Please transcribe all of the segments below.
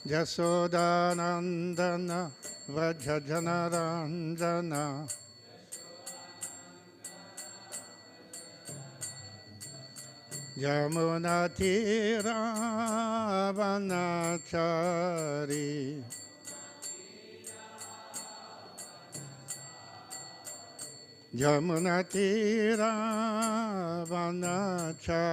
Jasodanandana Vrajajanaranjana Yamunatira Vanachari Yamunatira Vanachari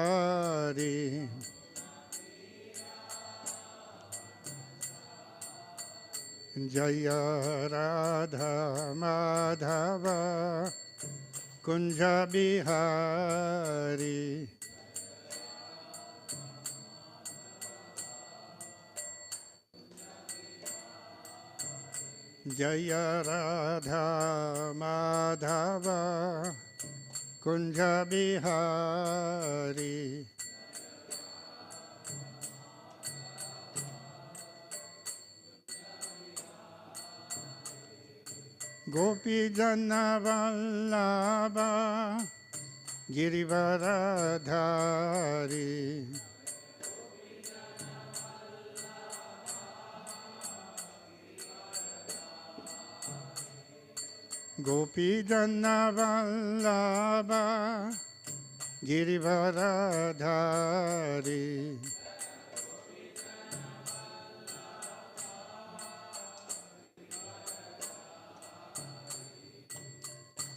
Jaya Radha Madhava Kunja Bihari Jaya Radha Madhava Kunja Bihari Gopi Jana Vallabha Girivaradhari Gopi Jana Vallabha Girivaradhari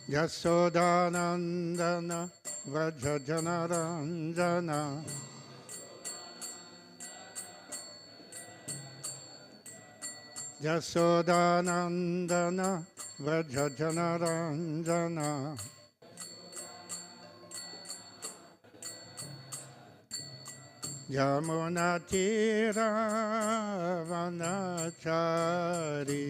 Jasodanandana Vrajajanaranjana Jasodanandana Vrajajanaranjana Yamunatira Vanachari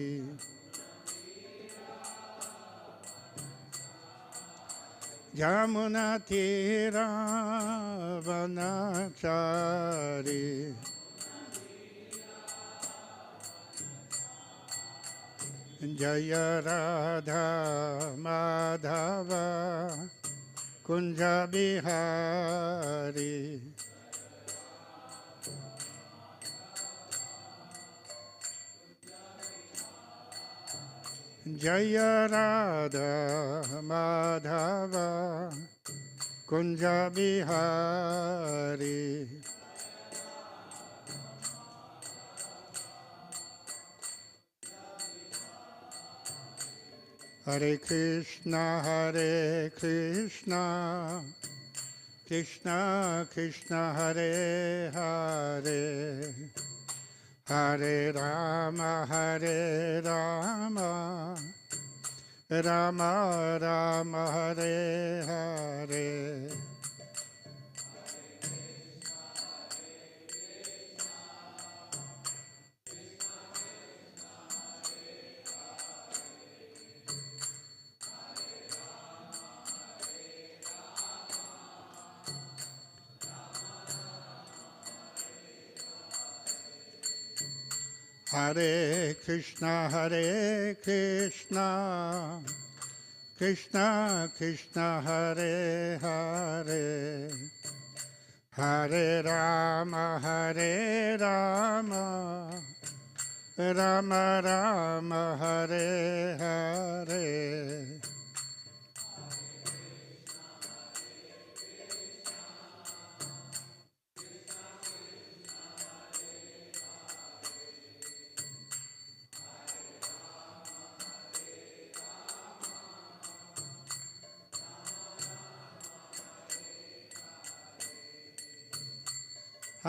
Yamunatira Vanachari Jaya Radha Madhava Kunja Bihari Jaya Radha Madhava Kunja Bihari Hare Krishna Krishna Krishna Hare Hare Hare Rama Rama Rama Hare Hare Hare Krishna Krishna Krishna Hare Hare Hare Rama Rama Rama Hare Hare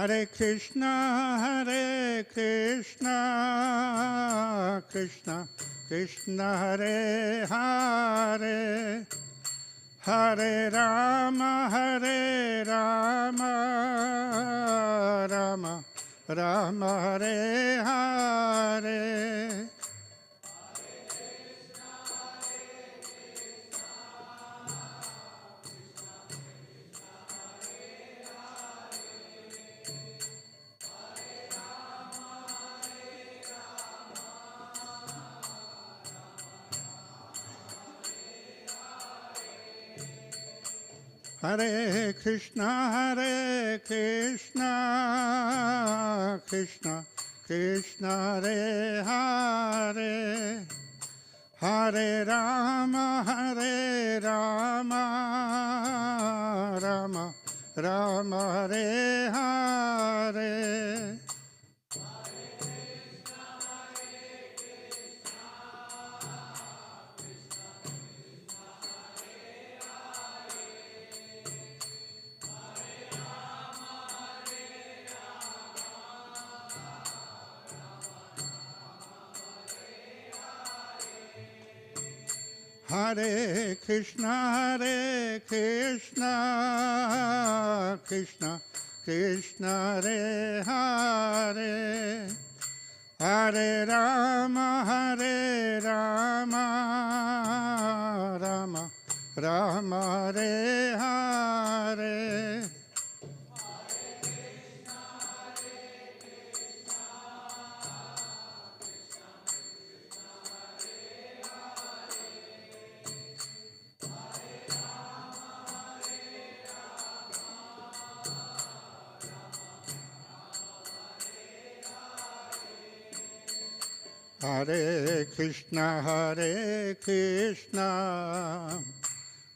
Hare Krishna Krishna Krishna Hare Hare Hare Rama Rama Rama Hare Hare Hare Krishna Krishna Krishna Hare Hare, Hare Rama, Rama Rama Hare Hare. Hare Krishna, Krishna Krishna Hare Hare, Hare Rama, Rama Rama Hare Hare. Hare Krishna,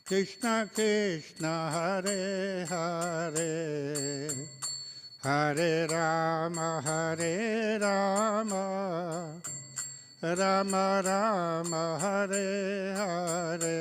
Krishna Krishna Hare Hare, Hare Rama, Rama Rama Hare Hare.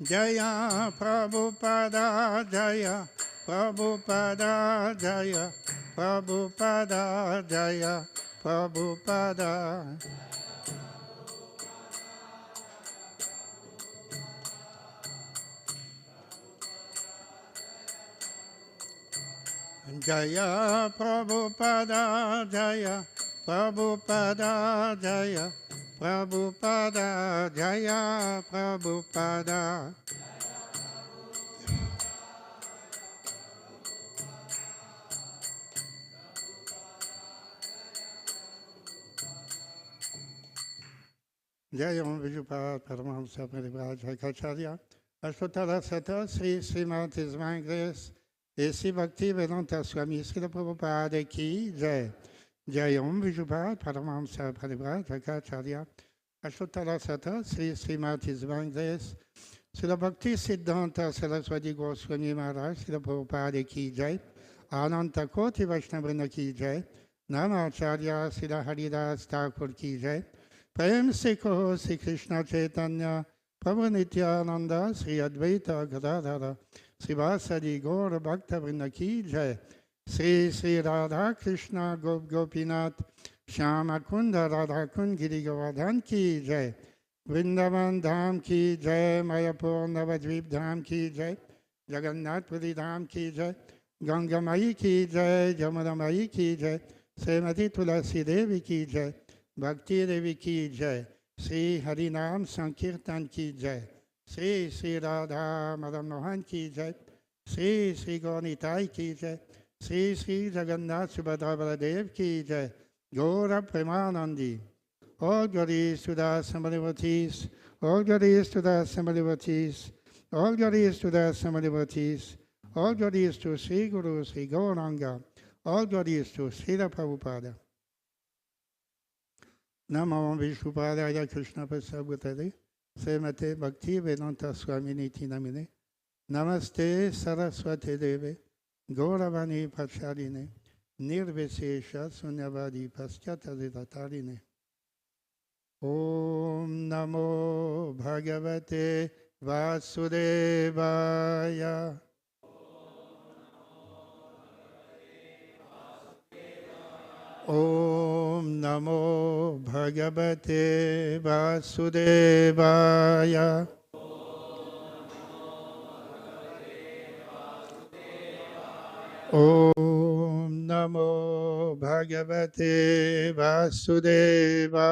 Jaya Prabhupada, Jaya Prabhupada, Jaya Prabhupada, Jaya Prabhupada. Jaya Prabhupada, Jaya Prabhupada, Jaya Prabhupada, Jaya Prabhupada. Jaya Vijupad Paramahamsa Paribhaj Hakacharya, Ashtotara Sata Sri Srimati Divine Grace et Sri Bhakti Vedanta Swami Srila Prabhupada Ki Jai. Jaya Vijupad Paramahamsa Paribhaj Hakacharya, Ashtotara Sata Sri Srimati Divine Grace, Srila Bhakti Siddhanta Saraswati Goswami Maharaj Srila Prabhupada Ki Jai, Ananta Koti Vaishnavrinda Ki Jai, Namacharya Srila Haridas Thakur Ki Jai, प्रेम से कहो श्री कृष्ण चैतन्य प्रभु नित्यानंद श्री अद्वैत गदाधर श्रीवासदि गौर भक्त वृंद की जय। श्री श्री राधा कृष्ण गोप गोपीनाथ श्याम कुंद राधा कुंद गिरि गोवर्धन की जय। वृंदावन धाम की जय, मायापुर नवद्वीप धाम की जय, जगन्नाथपुरी धाम की जय, गंगा माई की जय, जमुना माई की जय, श्रीमती तुलसी देवी की जय, भक्ति देवी की जय। श्री हरिनाम संकीर्तन की जय। श्री श्री राधा मदन मोहन की जय। श्री श्री गौनिताई की जय। श्री श्री जगन्नाथ सुभद्रा बलदेव की जय। गौर Premanandi. All glories to the Assembly devotees. All glories to the Assembly devotees. All glories to the Assembly devotees. All glories to Sri Guru Sri Gauranga. All glories to Srila Prabhupada. Namo Vishnupadaya Krishna Prasabhutade Srimate Bhakti Vedanta Swami Niti Namine Namaste Saraswati Deve Gauravani Pacharine Nirvesesha Sunyavadi Paschataridatarine. Om Namo Bhagavate Vasudevaya. Om Namo Bhagavate Vasudevaya. Om Namo Bhagavate Vasudevaya.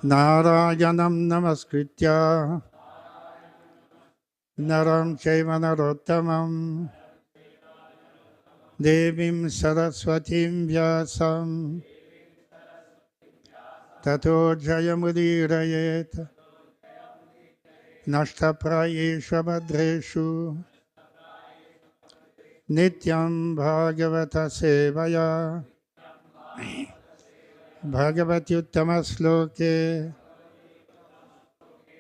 Narayanam namaskritya naram chaiva narottamam devim saraswatim vyasam tato jayamudirayet nashtaprayeshu bhadreshu nityam bhagavata sevaya bhagavati uttamasloke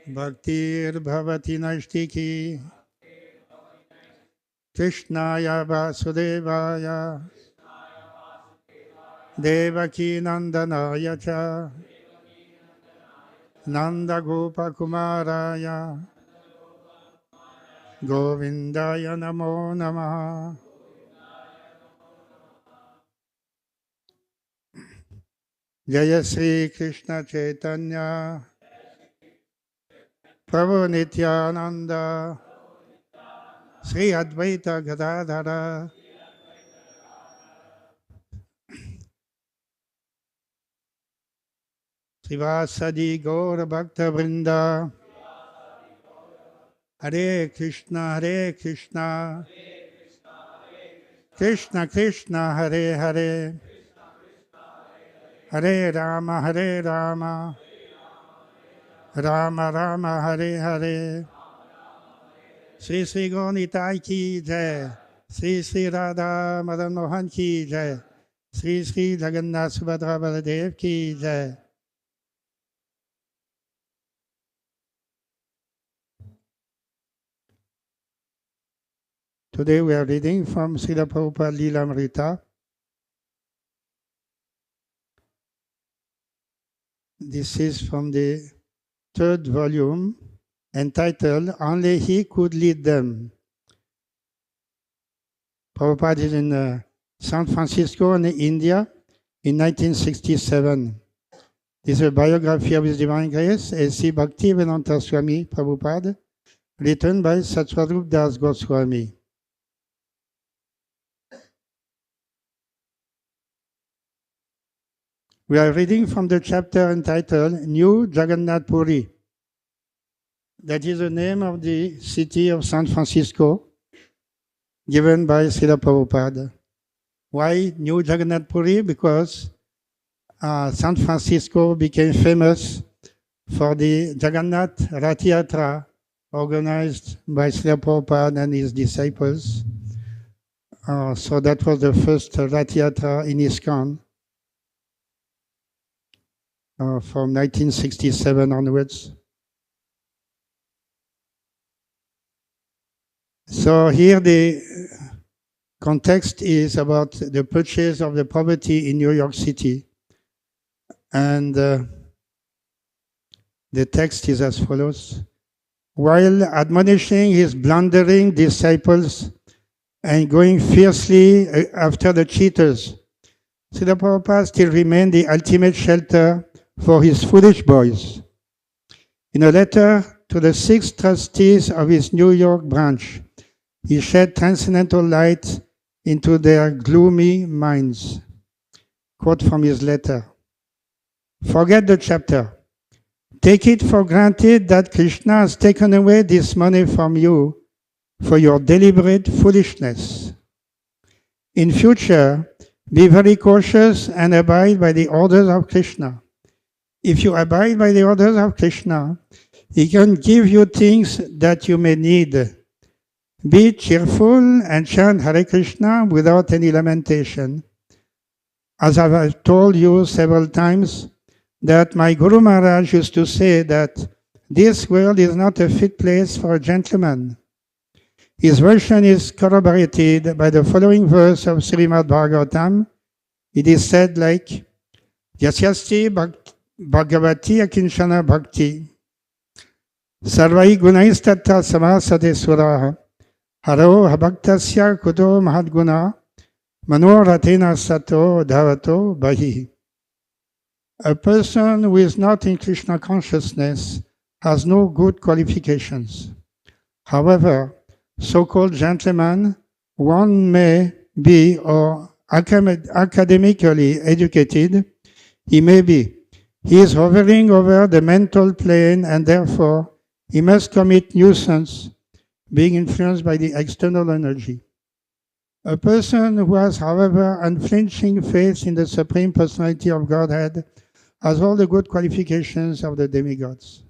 bhaktir bhavati naistiki krishnaya vasudevaya devaki nandanaya cha nanda gopa kumaraya govindaya namo namaha. Jaya Sri Krishna Chaitanya Prabhu Nityananda Sri Advaita Gadadhara Srivasadi Gaura Bhakta Vrinda Hare Krishna Krishna Krishna Hare Hare Hare Rama Rama Rama Hare Hare. Sri Sri Gaunitai ki jai, Sri Sri Radha Madan Mohan ki jai, Sri Sri Jagannath Subhadra Baladev ki jai. Today we are reading from Srila Prabhupada Lilamritam. This is from the third volume, entitled Only He Could Lead Them. Prabhupada is in San Francisco in India in 1967. This is a biography of His Divine Grace, A.C. Bhaktivedanta Swami Prabhupada, written by Satsvarup Das Goswami. We are reading from the chapter entitled New Jagannath Puri. That is the name of the city of San Francisco, given by Srila Prabhupada. Why New Jagannath Puri? Because San Francisco became famous for the Jagannath Rath Yatra organized by Srila Prabhupada and his disciples. So that was the first Rath Yatra in ISKCON from 1967 onwards. So here the context is about the purchase of the property in New York City. And the text is as follows. While admonishing his blundering disciples and going fiercely after the cheaters, Srila Prabhupada still remained the ultimate shelter for his foolish boys. In a letter to the 6 trustees of his New York branch, he shed transcendental light into their gloomy minds. Quote from his letter. Forget the chapter. Take it for granted that Krishna has taken away this money from you for your deliberate foolishness. In future, be very cautious and abide by the orders of Krishna. If you abide by the orders of Krishna, He can give you things that you may need. Be cheerful and chant Hare Krishna without any lamentation. As I have told you several times, that my Guru Maharaj used to say that this world is not a fit place for a gentleman. His version is corroborated by the following verse of Srimad Bhagavatam. It is said like, Yasyasti Bhagavati Akinshana Bhakti Sarvai Gunaistatta Samasate Suraha Haro Habhaktasya Kuto Mahadguna Manoratena Sato Dhavato Bahi. A person who is not in Krishna consciousness has no good qualifications. However, so-called gentlemen, one may be or academically educated, he may be, He is hovering over the mental plane and therefore he must commit nuisance, being influenced by the external energy. A person who has, however, unflinching faith in the Supreme Personality of Godhead has all the good qualifications of the demigods.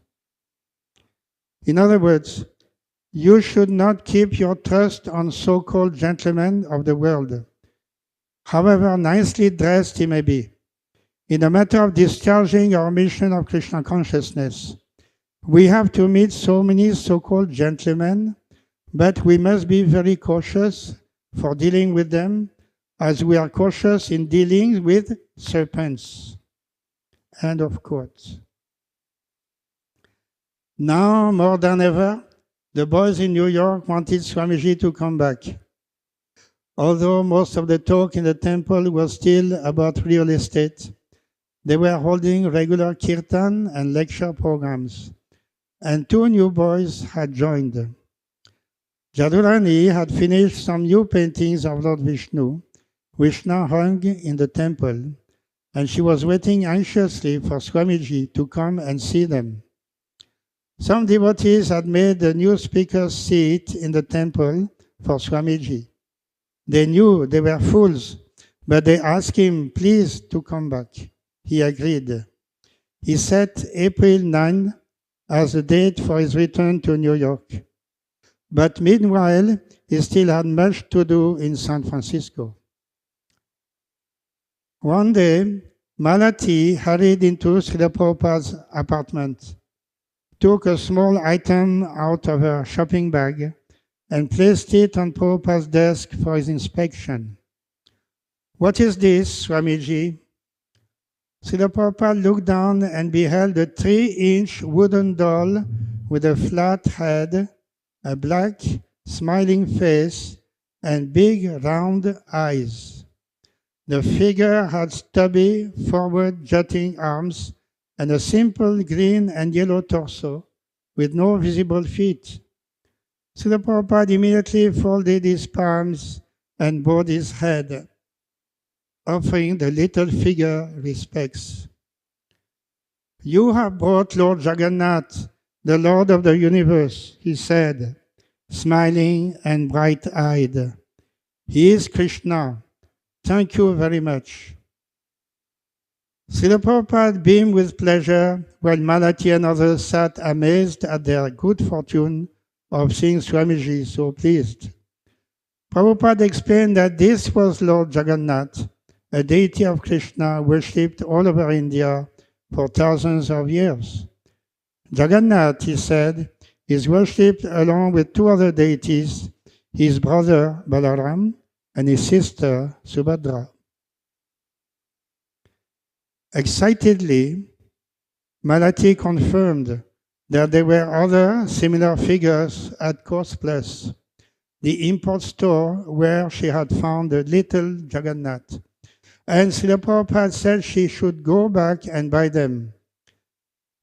In other words, you should not keep your trust on so-called gentlemen of the world, however nicely dressed he may be. In the matter of discharging our mission of Krishna consciousness, we have to meet so many so-called gentlemen, but we must be very cautious for dealing with them, as we are cautious in dealing with serpents. End of quote. Now, more than ever, the boys in New York wanted Swamiji to come back. Although most of the talk in the temple was still about real estate, they were holding regular kirtan and lecture programs, and 2 new boys had joined. Jadurani had finished some new paintings of Lord Vishnu, which now hung in the temple, and she was waiting anxiously for Swamiji to come and see them. Some devotees had made a new speaker's seat in the temple for Swamiji. They knew they were fools, but they asked him, please, to come back. He agreed. He set April 9 as the date for his return to New York. But meanwhile, he still had much to do in San Francisco. One day, Malati hurried into Srila Prabhupada's apartment, took a small item out of her shopping bag, and placed it on Prabhupada's desk for his inspection. What is this, Swamiji? Srila Prabhupada looked down and beheld a 3-inch wooden doll with a flat head, a black, smiling face, and big, round eyes. The figure had stubby, forward-jutting arms and a simple green and yellow torso with no visible feet. Srila Prabhupada immediately folded his palms and bowed his head, offering the little figure respects. You have brought Lord Jagannath, the Lord of the universe, he said, smiling and bright-eyed. He is Krishna. Thank you very much. Srila Prabhupada beamed with pleasure, while Malati and others sat amazed at their good fortune of seeing Swamiji so pleased. Prabhupada explained that this was Lord Jagannath, a deity of Krishna worshipped all over India for thousands of years. Jagannath, he said, is worshipped along with 2 other deities, his brother Balaram and his sister Subhadra. Excitedly, Malati confirmed that there were other similar figures at Cost Plus, the import store where she had found the little Jagannath. And Srila Prabhupada said she should go back and buy them.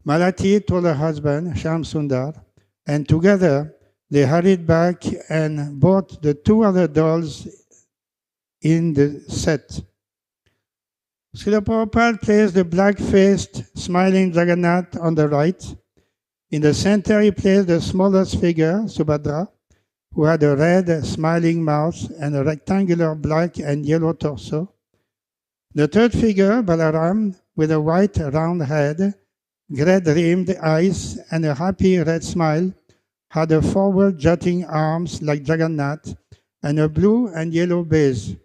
Malati told her husband, Shyam Sundar, and together they hurried back and bought the 2 other dolls in the set. Srila Prabhupada placed the black-faced, smiling Jagannath on the right. In the center, he placed the smallest figure, Subhadra, who had a red, smiling mouth and a rectangular black and yellow torso. The third figure, Balaram, with a white round head, red-rimmed eyes, and a happy red smile, had a forward-jutting arms like Jagannath and a blue and yellow base.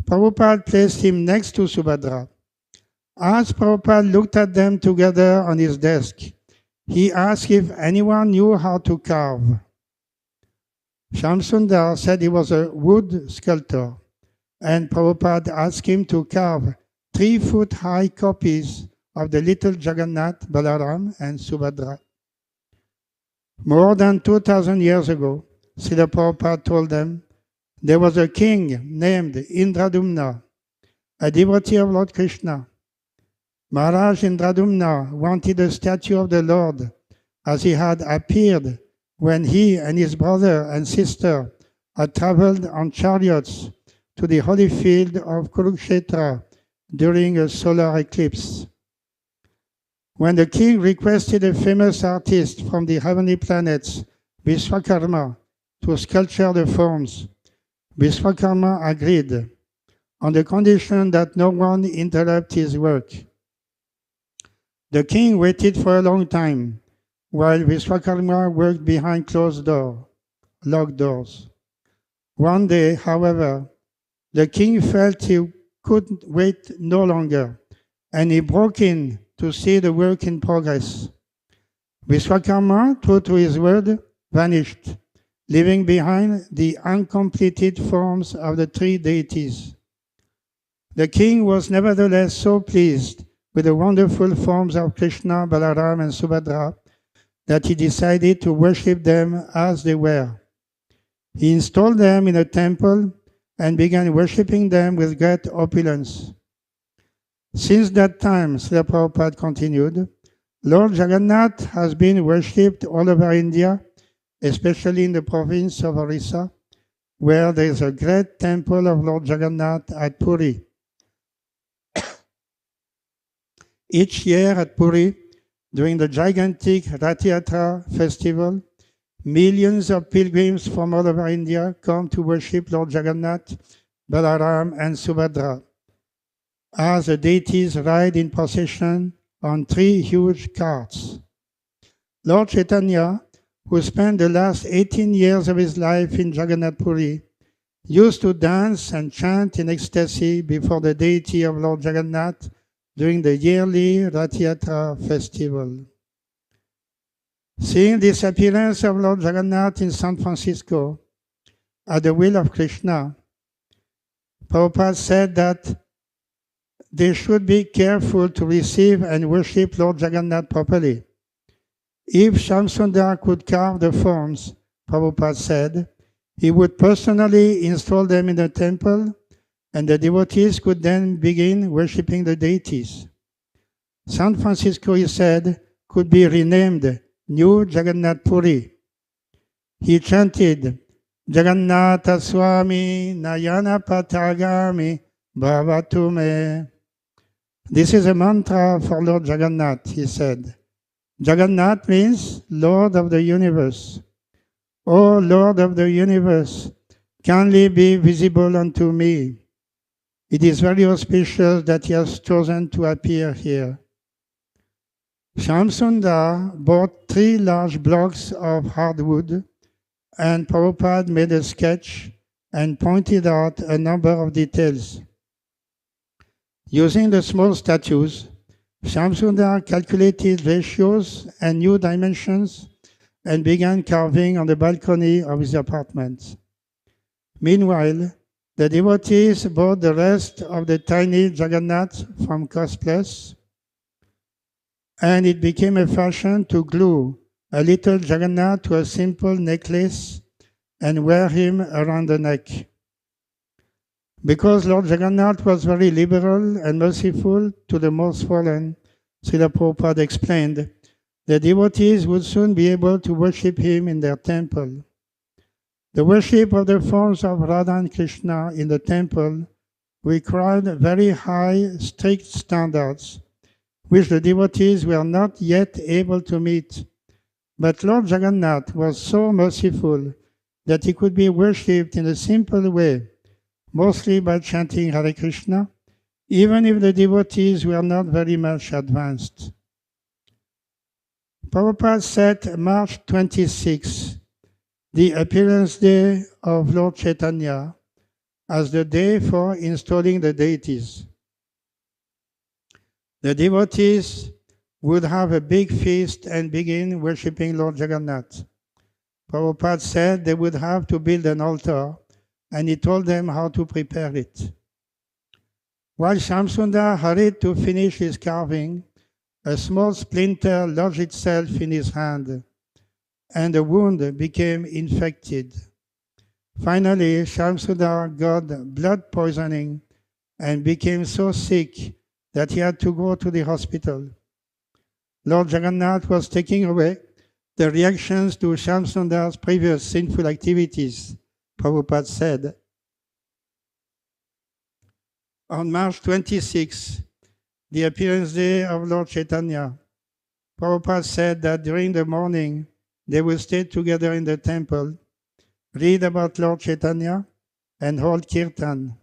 Prabhupada placed him next to Subhadra. As Prabhupada looked at them together on his desk, he asked if anyone knew how to carve. Shyam Sundar said he was a wood sculptor, and Prabhupada asked him to carve 3-foot-high copies of the little Jagannath, Balaram, and Subhadra. More than 2,000 years ago, Srila Prabhupada told them, there was a king named Indradumna, a devotee of Lord Krishna. Maharaj Indradumna wanted a statue of the Lord as he had appeared when he and his brother and sister had traveled on chariots to the holy field of Kurukshetra during a solar eclipse. When the king requested a famous artist from the heavenly planets, Vishwakarma, to sculpture the forms, Vishwakarma agreed on the condition that no one interrupt his work. The king waited for a long time while Vishwakarma worked behind locked doors. One day, however, the king felt he could wait no longer, and he broke in to see the work in progress. Vishwakarma, true to his word, vanished, leaving behind the uncompleted forms of the three deities. The king was nevertheless so pleased with the wonderful forms of Krishna, Balaram, and Subhadra that he decided to worship them as they were. He installed them in a temple and began worshipping them with great opulence. Since that time, Srila Prabhupada continued, Lord Jagannath has been worshipped all over India, especially in the province of Orissa, where there is a great temple of Lord Jagannath at Puri. Each year at Puri, during the gigantic Rath Yatra festival, millions of pilgrims from all over India come to worship Lord Jagannath, Balaram, and Subhadra, as the deities ride in procession on three huge carts. Lord Chaitanya, who spent the last 18 years of his life in Jagannath Puri, used to dance and chant in ecstasy before the deity of Lord Jagannath during the yearly Rath Yatra festival. Seeing this appearance of Lord Jagannath in San Francisco at the will of Krishna, Prabhupada said that they should be careful to receive and worship Lord Jagannath properly. If Shamsundar could carve the forms, Prabhupada said, he would personally install them in the temple and the devotees could then begin worshipping the deities. San Francisco, he said, could be renamed New Jagannath Puri. He chanted, Jagannatha Swami Nayana Patagami Bhavatume. This is a mantra for Lord Jagannath, he said. Jagannath means Lord of the universe. O Lord of the universe, kindly be visible unto me. It is very auspicious that he has chosen to appear here. Shamsundar bought 3 large blocks of hardwood, and Prabhupada made a sketch and pointed out a number of details. Using the small statues, Shamsundar calculated ratios and new dimensions and began carving on the balcony of his apartment. Meanwhile, the devotees bought the rest of the tiny Jagannath from Cost Plus, and it became a fashion to glue a little Jagannath to a simple necklace and wear him around the neck. Because Lord Jagannath was very liberal and merciful to the most fallen, Srila Prabhupada explained, the devotees would soon be able to worship him in their temple. The worship of the forms of Radha and Krishna in the temple required very high, strict standards, which the devotees were not yet able to meet. But Lord Jagannath was so merciful that he could be worshipped in a simple way, mostly by chanting Hare Krishna, even if the devotees were not very much advanced. Prabhupada set March 26, the appearance day of Lord Chaitanya, as the day for installing the deities. The devotees would have a big feast and begin worshipping Lord Jagannath. Prabhupada said they would have to build an altar, and he told them how to prepare it. While Shamsundar hurried to finish his carving, a small splinter lodged itself in his hand, and the wound became infected. Finally, Shamsundar got blood poisoning and became so sick that he had to go to the hospital. Lord Jagannath was taking away the reactions to Shamsundar's previous sinful activities, Prabhupada said. On March 26, the appearance day of Lord Chaitanya, Prabhupada said that during the morning they would stay together in the temple, read about Lord Chaitanya, and hold kirtan.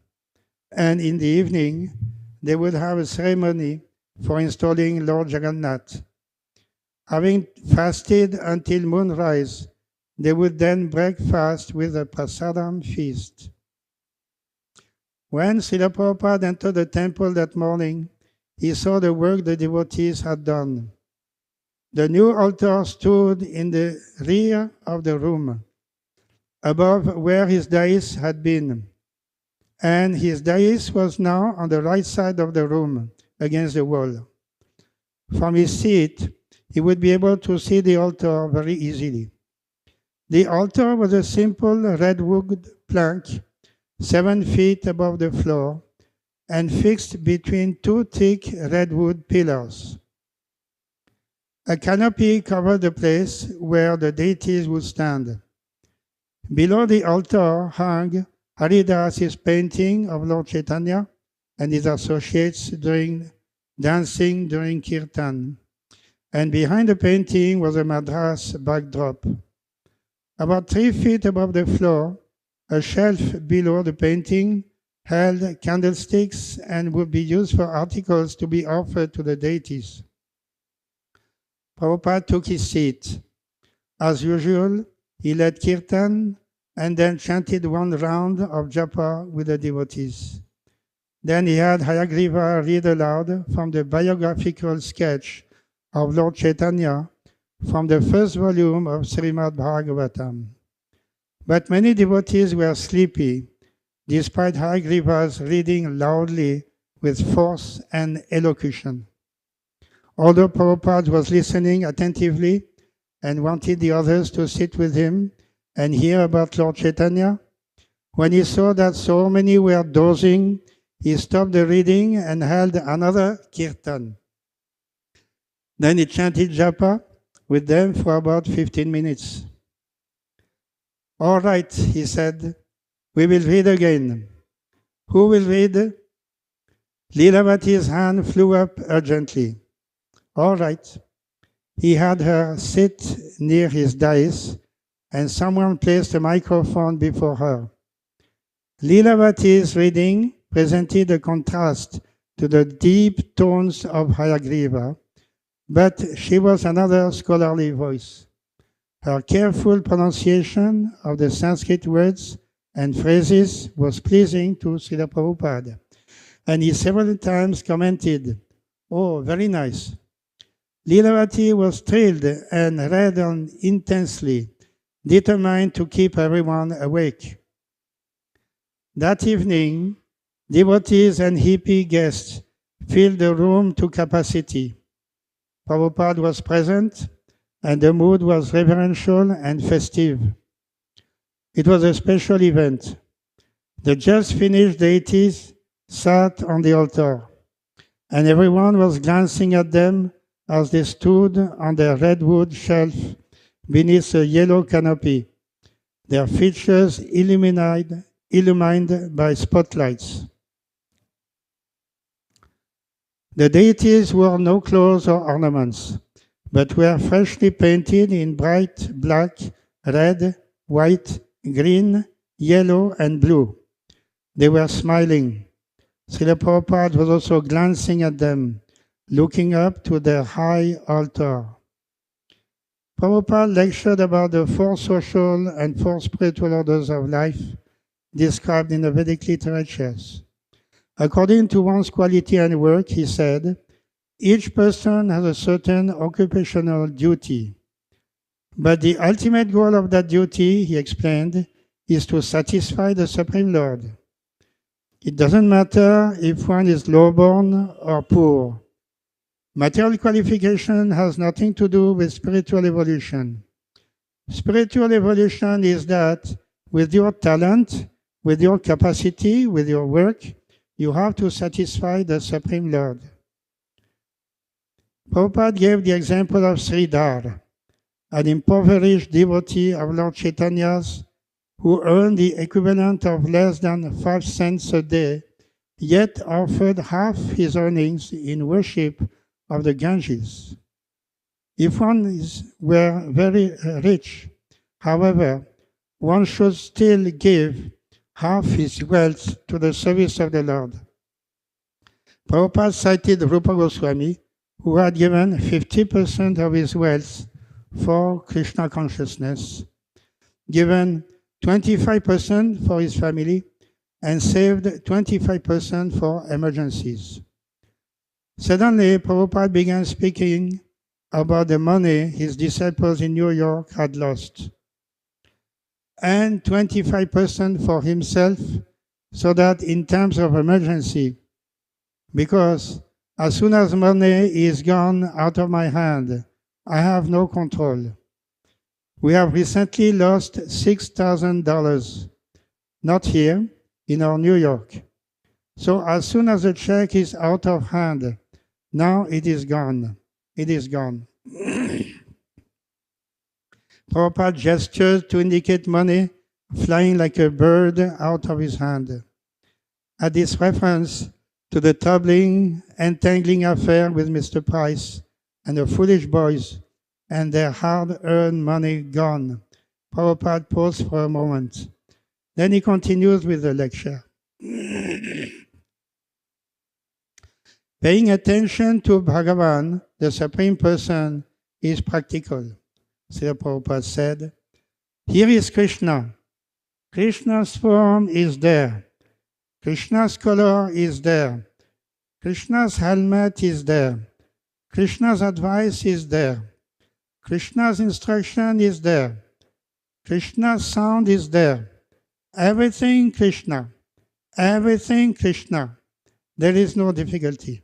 And in the evening, they would have a ceremony for installing Lord Jagannath. Having fasted until moonrise, they would then break fast with a prasadam feast. When Srila Prabhupada entered the temple that morning, he saw the work the devotees had done. The new altar stood in the rear of the room, above where his dais had been. And his dais was now on the right side of the room, against the wall. From his seat, he would be able to see the altar very easily. The altar was a simple redwood plank, 7 feet above the floor, and fixed between 2 thick redwood pillars. A canopy covered the place where the deities would stand. Below the altar hung Haridas's painting of Lord Chaitanya and his associates dancing during kirtan. And behind the painting was a madras backdrop. About 3 feet above the floor, a shelf below the painting held candlesticks and would be used for articles to be offered to the deities. Prabhupada took his seat. As usual, he led kirtan and then chanted 1 round of japa with the devotees. Then he had Hayagriva read aloud from the biographical sketch of Lord Chaitanya from the first volume of Srimad Bhagavatam. But many devotees were sleepy, despite Hayagriva's reading loudly with force and elocution. Although Prabhupada was listening attentively and wanted the others to sit with him and hear about Lord Chaitanya, when he saw that so many were dozing, he stopped the reading and held another kirtan. Then he chanted japa with them for about 15 minutes. All right, he said, we will read again. Who will read? Lilamriti's hand flew up urgently. All right. He had her sit near his dais, and someone placed a microphone before her. Lilamriti's reading presented a contrast to the deep tones of Hayagriva, but she was another scholarly voice. Her careful pronunciation of the Sanskrit words and phrases was pleasing to Srila Prabhupada, and he several times commented, "Oh, very nice." Lilamriti was thrilled and read on intensely, determined to keep everyone awake. That evening, devotees and hippie guests filled the room to capacity. Prabhupada was present, and the mood was reverential and festive. It was a special event. The just finished deities sat on the altar, and everyone was glancing at them as they stood on their redwood shelf beneath a yellow canopy, their features illumined by spotlights. The deities wore no clothes or ornaments, but were freshly painted in bright black, red, white, green, yellow, and blue. They were smiling. Srila Prabhupada was also glancing at them, looking up to their high altar. Prabhupada lectured about the 4 social and 4 spiritual orders of life described in the Vedic literatures. According to one's quality and work, he said, each person has a certain occupational duty. But the ultimate goal of that duty, he explained, is to satisfy the Supreme Lord. It doesn't matter if one is low-born or poor. Material qualification has nothing to do with spiritual evolution. Spiritual evolution is that with your talent, with your capacity, with your work, you have to satisfy the Supreme Lord. Prabhupada gave the example of Sridhar, an impoverished devotee of Lord Chaitanya's who earned the equivalent of less than 5 cents a day, yet offered half his earnings in worship of the Ganges. If were very rich, however, one should still give half his wealth to the service of the Lord. Prabhupada cited Rupa Goswami, who had given 50% of his wealth for Krishna consciousness, given 25% for his family, and saved 25% for emergencies. Suddenly, Prabhupada began speaking about the money his disciples in New York had lost, and 25% for himself, so that in times of emergency, because as soon as money is gone out of my hand, I have no control. We have recently lost $6,000, not here, in our New York. So as soon as the check is out of hand, now it is gone. It is gone. Prabhupada gestured to indicate money flying like a bird out of his hand. At this reference to the troubling, entangling affair with Mr. Price and the foolish boys and their hard-earned money gone, Prabhupada paused for a moment. Then he continues with the lecture. Paying attention to Bhagavan, the Supreme Person, is practical. Srila Prabhupada said, here is Krishna. Krishna's form is there. Krishna's color is there. Krishna's helmet is there. Krishna's advice is there. Krishna's instruction is there. Krishna's sound is there. Everything Krishna. Everything Krishna. There is no difficulty.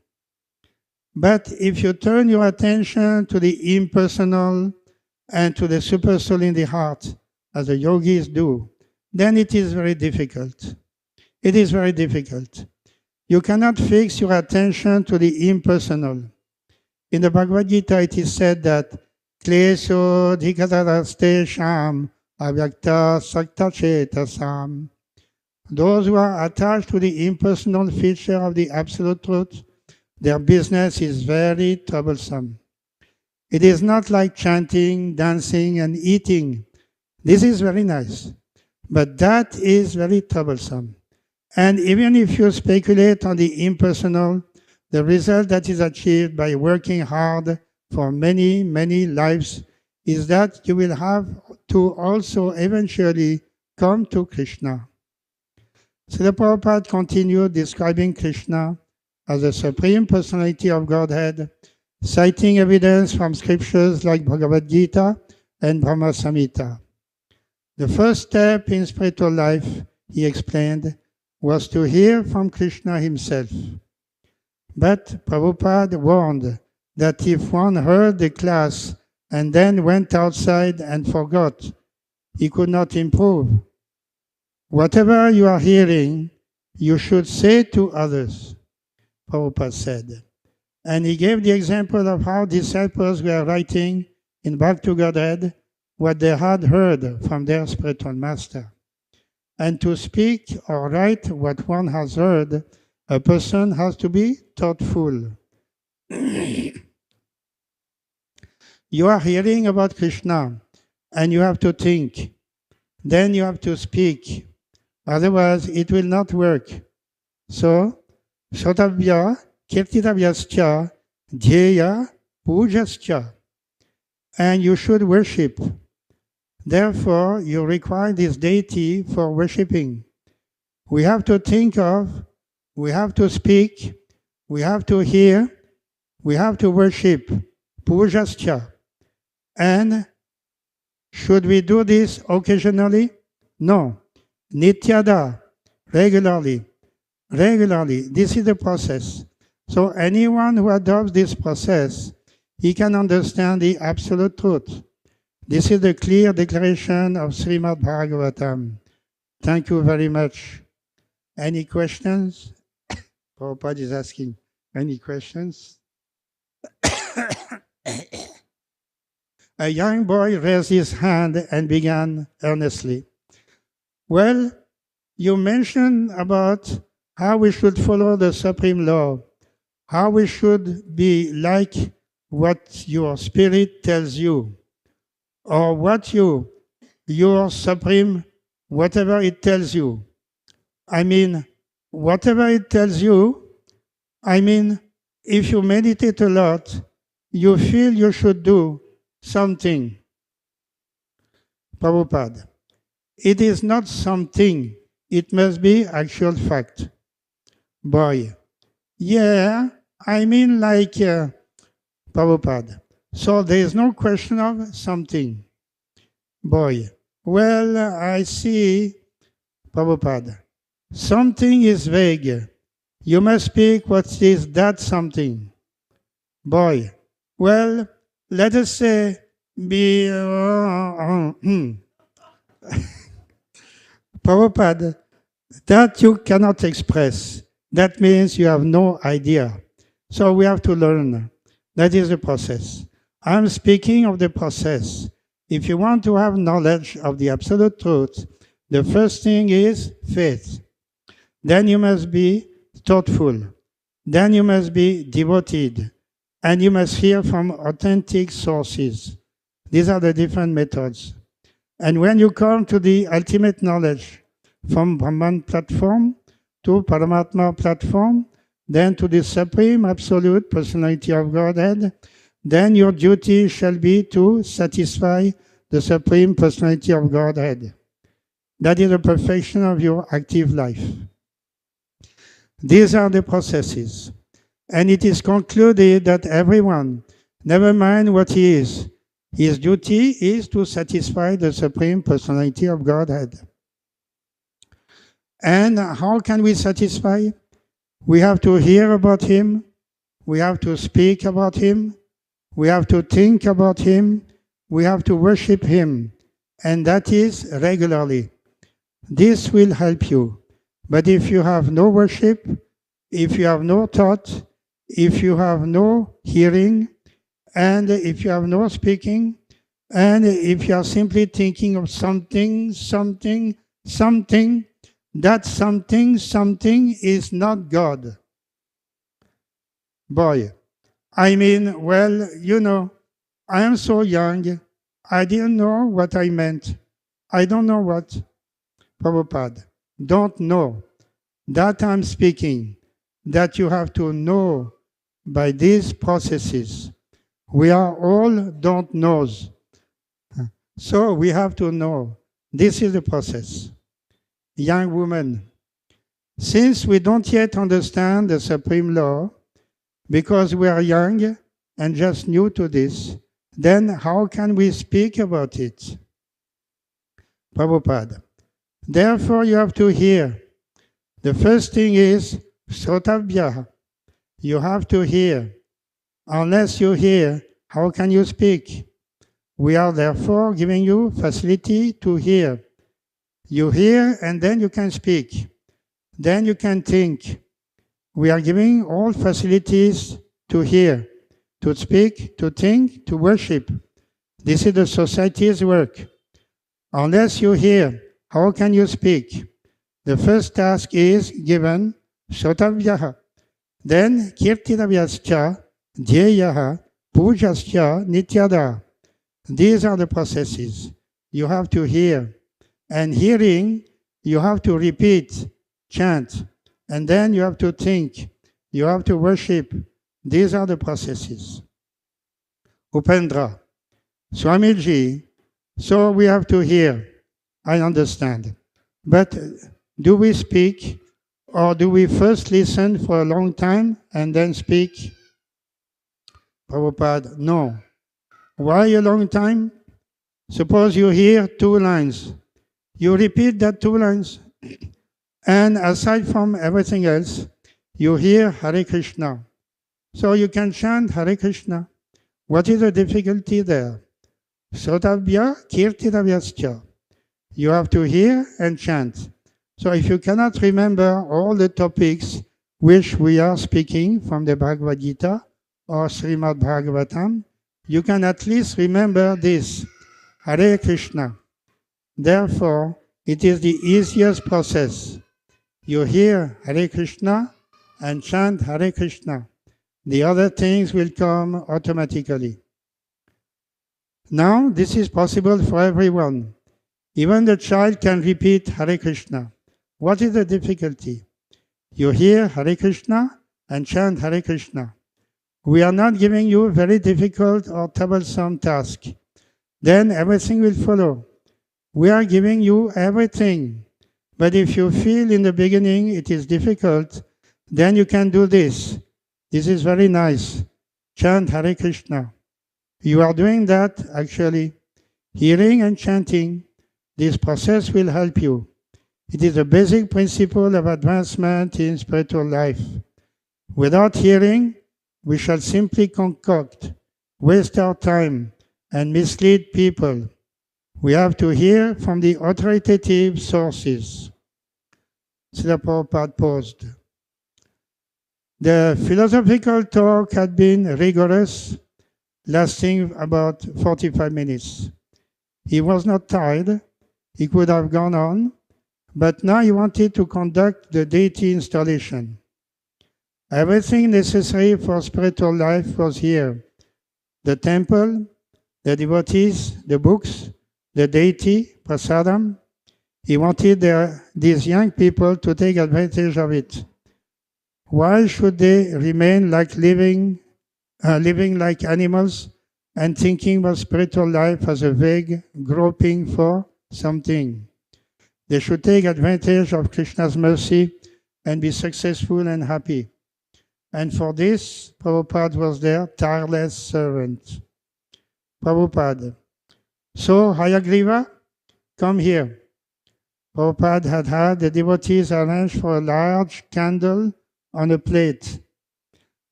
But if you turn your attention to the impersonal and to the super soul in the heart, as the yogis do, then it is very difficult. It is very difficult. You cannot fix your attention to the impersonal. In the Bhagavad Gita, it is said that klesho dhikataraste sham avyakta sakta chetasam. Those who are attached to the impersonal feature of the Absolute Truth, their business is very troublesome. It is not like chanting, dancing, and eating. This is very nice, but that is very troublesome. And even if you speculate on the impersonal, the result that is achieved by working hard for many, many lives is that you will have to also eventually come to Krishna. Srila Prabhupada continued describing Krishna as the Supreme Personality of Godhead, citing evidence from scriptures like Bhagavad Gita and Brahma Samhita. The first step in spiritual life, he explained, was to hear from Krishna himself. But Prabhupada warned that if one heard the class and then went outside and forgot, he could not improve. Whatever you are hearing, you should say to others, Prabhupada said. And he gave the example of how disciples were writing in Back to Godhead what they had heard from their spiritual master. And to speak or write what one has heard, a person has to be thoughtful. You are hearing about Krishna, and you have to think. Then you have to speak. Otherwise, it will not work. So, Sotavya, Kirtitavyascha, Dhyeya, Pujascha. And you should worship. Therefore, you require this deity for worshipping. We have to think of, we have to speak, we have to hear, we have to worship. Pujascha. And should we do this occasionally? No. Nityada, regularly. Regularly. This is the process. So anyone who adopts this process, he can understand the absolute truth. This is the clear declaration of Srimad Bhagavatam. Thank you very much. Any questions? Prabhupada is asking. Any questions? A young boy raised his hand and began earnestly. Well, you mentioned about how we should follow the supreme law, how we should be like what your spirit tells you, or what your supreme, whatever it tells you. I mean, whatever it tells you, I mean, if you meditate a lot, you feel you should do something. Prabhupada. It is not something. It must be actual fact. Boy. Yeah, I mean like Prabhupada. So there is no question of something. Boy. Well, I see, Prabhupada. Something is vague. You must speak what is that something. Boy. Well, let us say, be... Prabhupada, that you cannot express. That means you have no idea. So we have to learn. That is the process. I'm speaking of the process. If you want to have knowledge of the absolute truth, the first thing is faith. Then you must be thoughtful. Then you must be devoted. And you must hear from authentic sources. These are the different methods. And when you come to the ultimate knowledge from Brahman platform to Paramatma platform, then to the Supreme Absolute Personality of Godhead, then your duty shall be to satisfy the Supreme Personality of Godhead. That is the perfection of your active life. These are the processes. And it is concluded that everyone, never mind what he is, his duty is to satisfy the Supreme Personality of Godhead. And how can we satisfy? We have to hear about Him, we have to speak about Him, we have to think about Him, we have to worship Him, and that is regularly. This will help you. But if you have no worship, if you have no thought, if you have no hearing, and if you have no speaking, and if you are simply thinking of something, that something is not God. Boy, I mean, well, I am so young, I didn't know what I meant. I don't know what. Prabhupada, don't know. That I'm speaking, that you have to know by these processes. We are all don't knows. So we have to know. This is the process. Young woman, since we don't yet understand the supreme law, because we are young and just new to this, then how can we speak about it? Prabhupada. Therefore you have to hear. The first thing is Sotavyaha. You have to hear. Unless you hear, how can you speak? We are therefore giving you facility to hear. You hear and then you can speak. Then you can think. We are giving all facilities to hear, to speak, to think, to worship. This is the society's work. Unless you hear, how can you speak? The first task is given, Sotavyaha. Then Kirtinavyascha, Dhyeyaha, Pujascha, Nityada. These are the processes. You have to hear. And hearing, you have to repeat, chant. And then you have to think. You have to worship. These are the processes. Upendra. Swamiji, so we have to hear. I understand. But do we speak? Or do we first listen for a long time and then speak? Prabhupada, no. Why a long time? Suppose you hear 2 lines. You repeat that 2 lines. And aside from everything else, you hear Hare Krishna. So you can chant Hare Krishna. What is the difficulty there? Sotavya kirtinavyascha. You have to hear and chant. So if you cannot remember all the topics which we are speaking from the Bhagavad Gita or Srimad Bhagavatam, you can at least remember this, Hare Krishna. Therefore, it is the easiest process. You hear Hare Krishna and chant Hare Krishna. The other things will come automatically. Now, this is possible for everyone. Even the child can repeat Hare Krishna. What is the difficulty? You hear Hare Krishna and chant Hare Krishna. We are not giving you a very difficult or troublesome task. Then everything will follow. We are giving you everything. But if you feel in the beginning it is difficult, then you can do this. This is very nice. Chant Hare Krishna. You are doing that actually. Hearing and chanting, this process will help you. It is a basic principle of advancement in spiritual life. Without hearing, we shall simply concoct, waste our time, and mislead people. We have to hear from the authoritative sources. Srila Prabhupada paused. The philosophical talk had been rigorous, lasting about 45 minutes. He was not tired. He could have gone on, but now he wanted to conduct the deity installation. Everything necessary for spiritual life was here. The temple, the devotees, the books, the deity, prasadam. He wanted these young people to take advantage of it. Why should they remain like living like animals and thinking of spiritual life as a vague groping for something? They should take advantage of Krishna's mercy and be successful and happy. And for this, Prabhupada was their tireless servant. Prabhupada. So, Hayagriva, come here. Prabhupada had the devotees arrange for a large candle on a plate.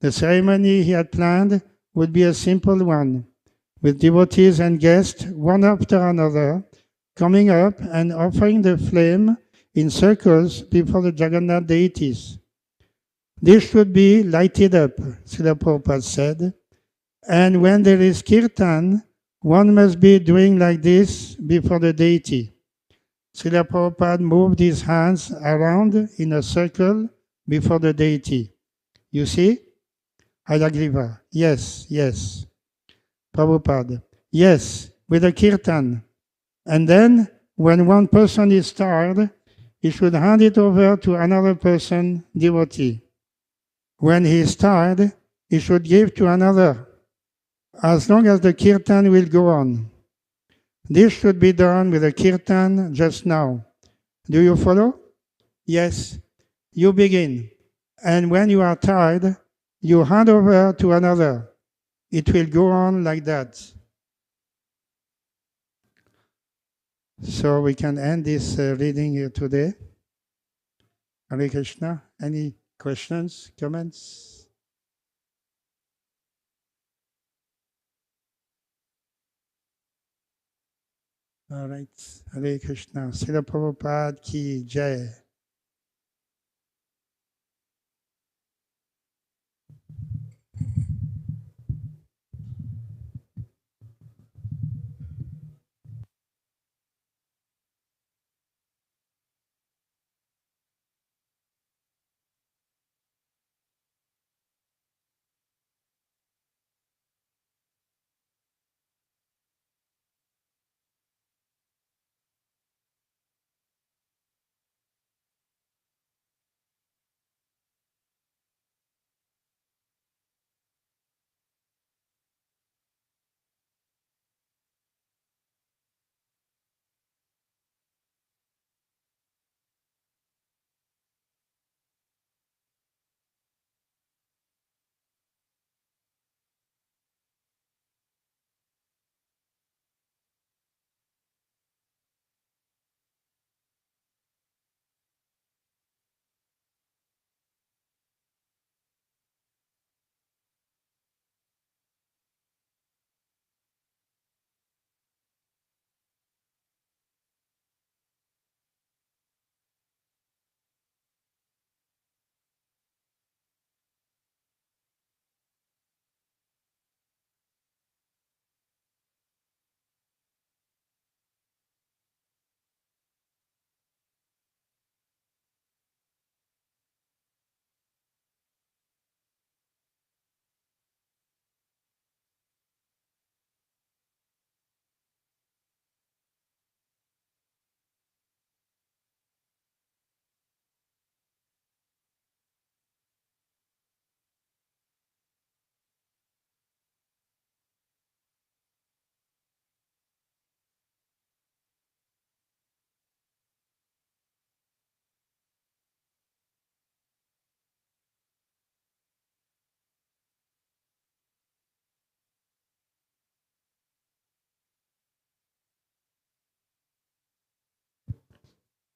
The ceremony he had planned would be a simple one, with devotees and guests, one after another, coming up and offering the flame in circles before the Jagannath deities. This should be lighted up, Srila Prabhupada said, and when there is kirtan, one must be doing like this before the deity. Srila Prabhupada moved his hands around in a circle before the deity. You see? Hayagriva. Yes, yes. Prabhupada. Yes, with a kirtan. And then, when one person is tired, he should hand it over to another person, devotee. When he is tired, he should give to another, as long as the kirtan will go on. This should be done with the kirtan just now. Do you follow? Yes. You begin. And when you are tired, you hand over to another. It will go on like that. So we can end this reading here today. Hare Krishna. Any questions, comments? All right. Hare Krishna. Srila Prabhupada ki jai.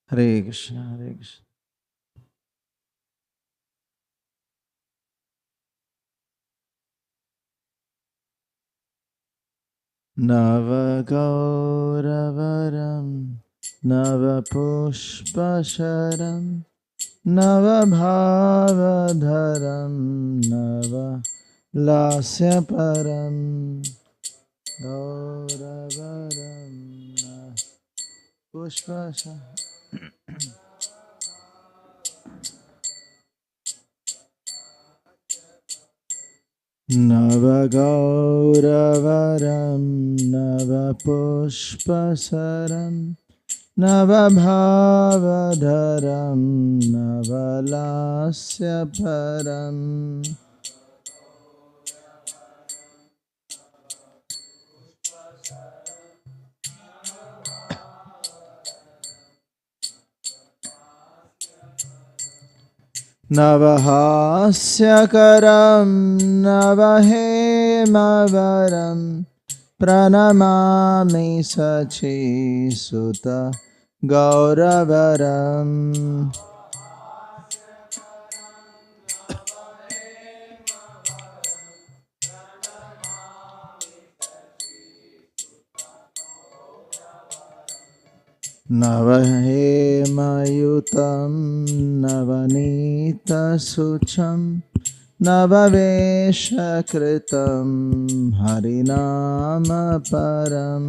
Hare Krishna, Hare Krishna. Nava Gauravaram, Nava Pushpasharam, Nava Bhavadharam, Nava Lasya Param, Gauravaram, Pushpasharam. Navagauravaram Navapushpasaram Navabhavadharam Navalasya Param Navahasya Navahemavaram Pranamami Sachi Sutta Gauravaram Navahemayutam Navanita Sucham Navaveshakritam Harinama Param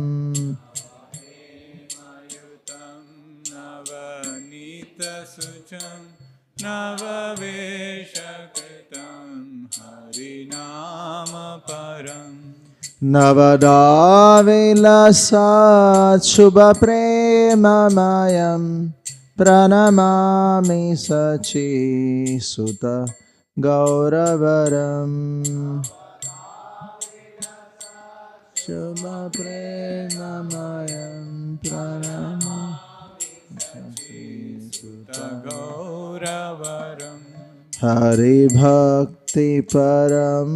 Mayutam Navanita Sucham Navaveshakritam Harinama Param Navadavilasat Shubha Prema Mayam Pranamami Sachi Sutta Gauravaram Shubha Prema Mayam Pranamami Sachi Sutta Gauravaram Hari Bhakti Param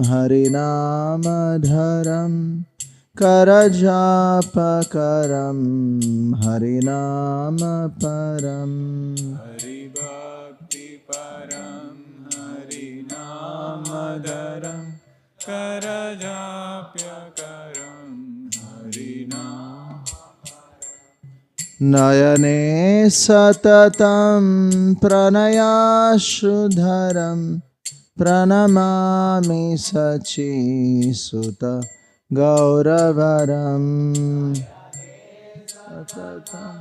Harinamadharam Karajapakaram Harinama Param Hari Bhakti Param Harinamadaram Karajapyakaram Harinam Nayane Satatam Pranayashudharam Pranamami Sachi Sutta Gauravaram Satatam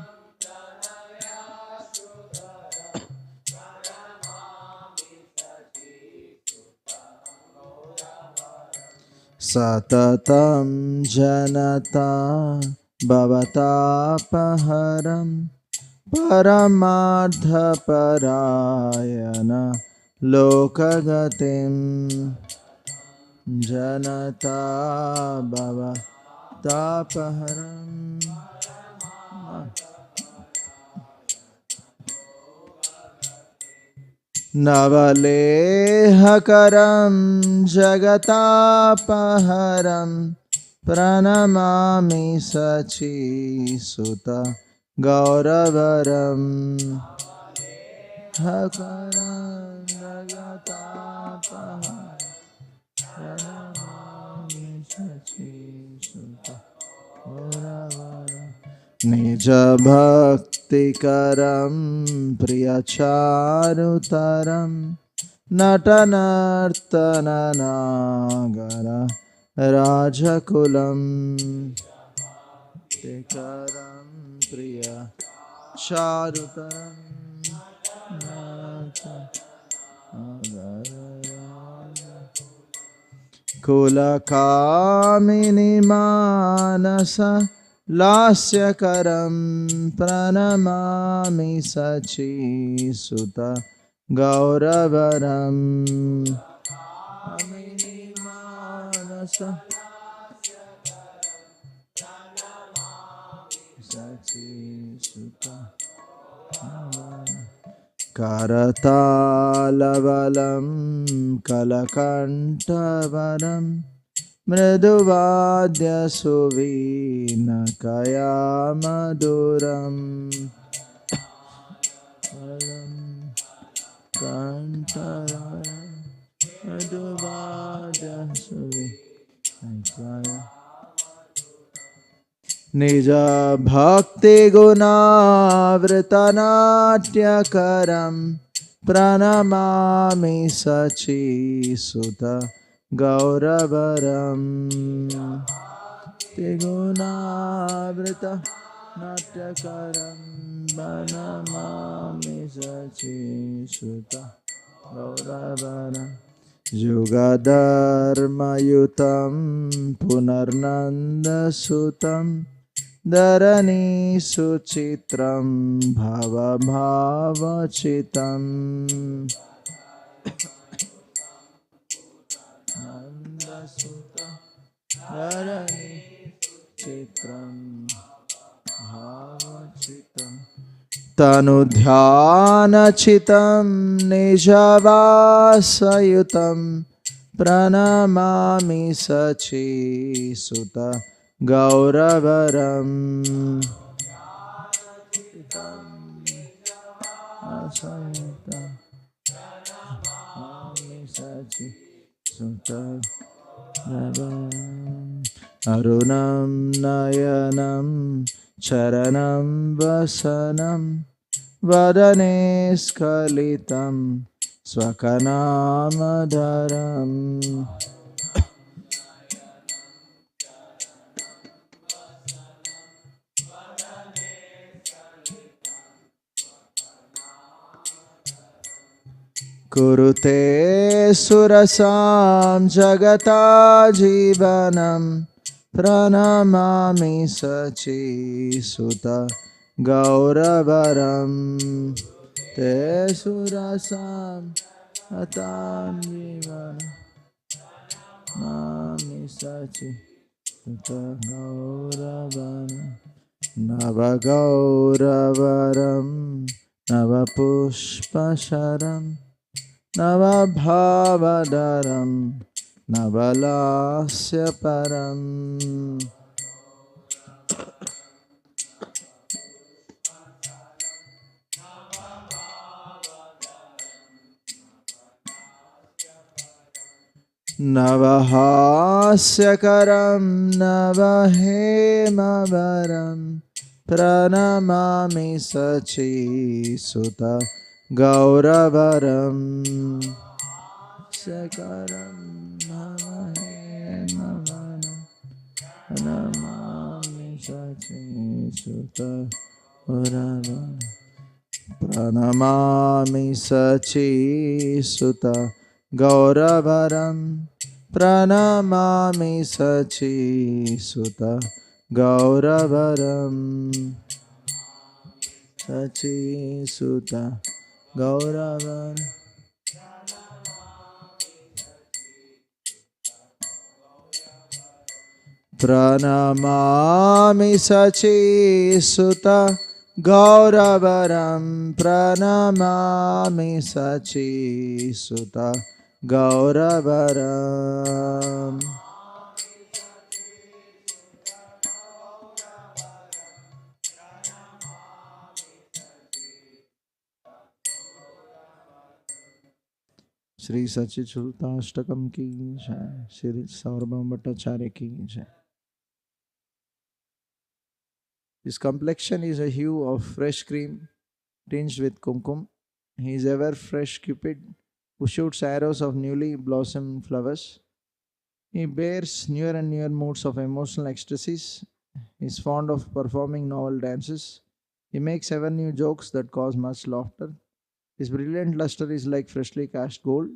Satatam Janata Bhavatapaharam Paramartha Parayana Lokagatim Janata Bhavatapaharam Navalehakaram Jagatapaharam Pranamami Sachi Sutta Gauravaram Hakaram Jagatapaharam Pranamami Sachi Sutta Gauravaram Nija Bhakti Karam Priyacharutaram Natanartananagara Rajakulam Tekaram Priya Charutaram Kula Kamini Manasa Lasyakaram Pranamami Sachi Sutta Gauravaram Kamini Manasa Sachi Sutta Karatalavalam Kalakantavaram Mriduvadya Suvina Kaya Maduram Alam Kantara Advaja Suvi Aitvaya Nija Bhakti Guna Vritanatya Pranamami Sachi Sutta Gauravaram Tiguna Natyakaram Pranamami Sachi Sutta Gauravaram Yugadharmayutam Punarnanda Sutam Dharani Suchitram Bhava Bhavachitam Nanda Sutam Dharani Chitram Bhavachitam Tanudhyanachitam Nijavasayutam Pranamami Sachi Sutta Gauravaram Asayutam Pranamami Sachi Sutta Gauravaram Arunam Nayanam Charanam Vasanam Vadane Skalitam Swakanamadaram Kurute Surasam Jagata Jivanam Pranamami Sachi Sutta Gauravaram Te Surasam Atam Jivanam Nami Sachi Sutta Gauravaram Navagauravaram Navapushpasharam Navabhavadaram Navalasya param Navahasyakaram Navahemavaram Pranamami Sachi Sutta Gauravaram Sakaram Navahemavaram Pranamami Sachi Sutta Gauravaram Pranamami Sachi Sutta Gauravaram Pranamami Sachi Sutta Gauravaram Sachi Sutta Gauravaram Pranamami Sachi Sutta Gauravaram Pranamami Sachi Sutta Gauravaram Shri Sachichurtastakam ki jai, Shri Saurabham Bhattacharya ki jai. His complexion is a hue of fresh cream tinged with kumkum. He is ever fresh Cupid who shoots arrows of newly blossomed flowers. He bears newer and newer moods of emotional ecstasies. He is fond of performing novel dances. He makes ever new jokes that cause much laughter. His brilliant luster is like freshly cast gold.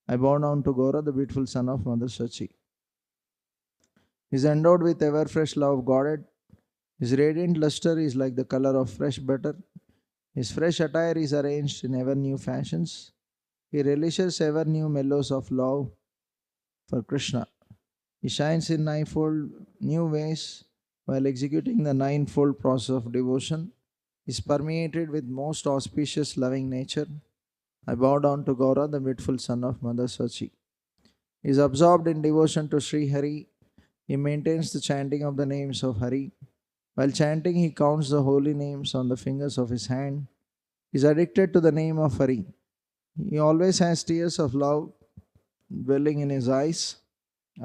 I bow down to Gora, the beautiful son of Mother Sachi. He is endowed with ever fresh love of Godhead. His radiant luster is like the color of fresh butter. His fresh attire is arranged in ever new fashions. He relishes ever new mellows of love for Krishna. He shines in ninefold new ways while executing the ninefold process of devotion. He is permeated with most auspicious loving nature. I bow down to Gaura, the beautiful son of Mother Sachi. He is absorbed in devotion to Sri Hari. He maintains the chanting of the names of Hari. While chanting, he counts the holy names on the fingers of his hand. is addicted to the name of Hari. He always has tears of love dwelling in his eyes.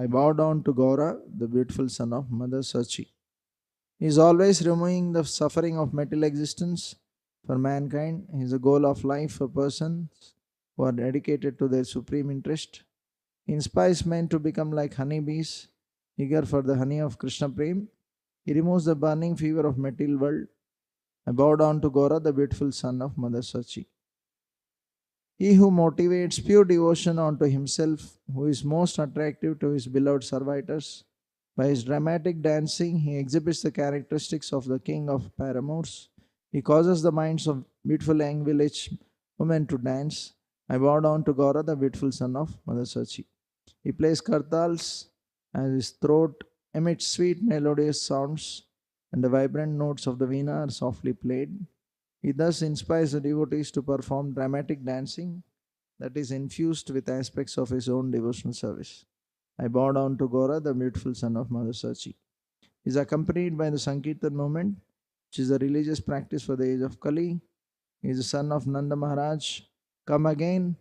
I bow down to Gaura, the beautiful son of Mother Sachi. He is always removing the suffering of material existence for mankind. He is the goal of life for persons who are dedicated to their supreme interest. He inspires men to become like honeybees, eager for the honey of Krishna Prem. He removes the burning fever of material world. I bow down to Gaura, the beautiful son of Mother Sachi. He who motivates pure devotion onto himself, who is most attractive to his beloved servitors. By his dramatic dancing, he exhibits the characteristics of the king of paramours. He causes the minds of beautiful young village women to dance. I bow down to Gaura, the beautiful son of Mother Sachi. He plays kartals, and his throat emits sweet melodious sounds, and the vibrant notes of the veena are softly played. He thus inspires the devotees to perform dramatic dancing that is infused with aspects of his own devotional service. I bow down to Gaura, the beautiful son of Mother Sachi. He is accompanied by the Sankirtan movement, which is a religious practice for the age of Kali. He is the son of Nanda Maharaj. Come again.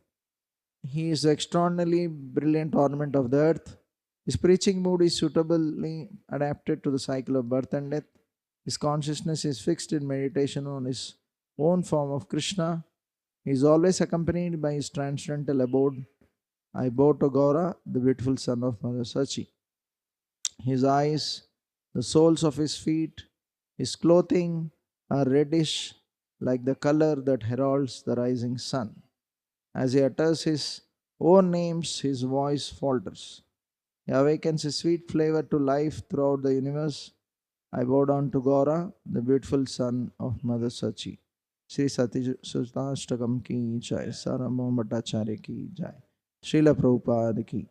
He is the extraordinarily brilliant ornament of the earth. His preaching mood is suitably adapted to the cycle of birth and death. His consciousness is fixed in meditation on his own form of Krishna. He is always accompanied by his transcendental abode. I bow to Gaura, the beautiful son of Mother Sachi. His eyes, the soles of his feet, his clothing are reddish like the color that heralds the rising sun. As he utters his own names, his voice falters. He awakens a sweet flavor to life throughout the universe. I bow down to Gaura, the beautiful son of Mother Sachi. Sri Sati Sutashtakam ki jai, Saram Bhattacharya ki jai, Srila Prabhupada ki.